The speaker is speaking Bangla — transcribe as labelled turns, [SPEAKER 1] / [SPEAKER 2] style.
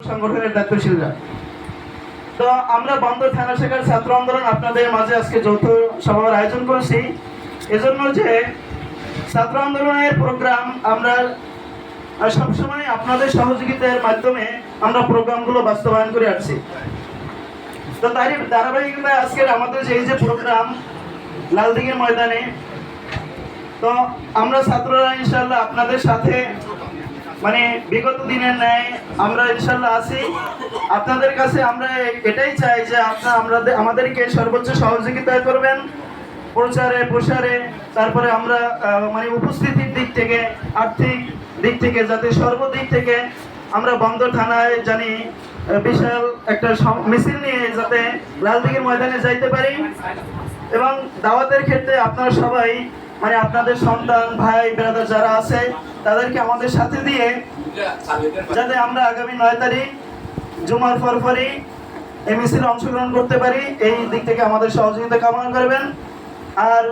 [SPEAKER 1] সংগঠনের দায়িত্বশীলরা। তো আমরা বন্দর থানা শাখার ছাত্র আন্দোলন আপনাদের মাঝে আজকে যৌথ সভার আয়োজন করেছি এজন্য যে ছাত্র আন্দোলনের প্রোগ্রাম আমরা সবসময় আপনাদের সহযোগিতার মাধ্যমে আমরা প্রোগ্রামগুলো বাস্তবায়ন করে আসছি। তো তারই ধারাবাহিকতায় আজকের আমাদের এই যে প্রোগ্রাম লালদিঘির ময়দানে, তো আমরা ছাত্ররা ইনশাআল্লাহ আপনাদের সাথে মানে বিগত দিনের ন্যায় আমরা ইনশাআল্লাহ আছি। আপনাদের কাছে আমরা এটাই চাই যে আপনারা আমাদেরকে সর্বোচ্চ সহযোগিতা করবেন প্রচারে প্রসারে, তারপরে আমরা মানে উপস্থিতির দিক থেকে আর্থিক দিক থেকে যাতে সর্বদিক থেকে আমরা বন্দর থানায় জানি বিশাল একটা মিছিল নিয়ে যাতে লালদিঘির ময়দানে যাইতে পারি। এবং দাওয়াতের ক্ষেত্রে আপনারা সবাই মানে আপনাদের সন্তান ভাই ব্রাদার যারা আছে তাদেরকে আমাদের সাথে দিয়ে যাতে আমরা আগামী 9 তারিখ জুমার পরপরই এই মিছিলে অংশগ্রহণ করতে পারি, এই দিক থেকে আমাদের সহযোগিতা কামনা করবেন। আর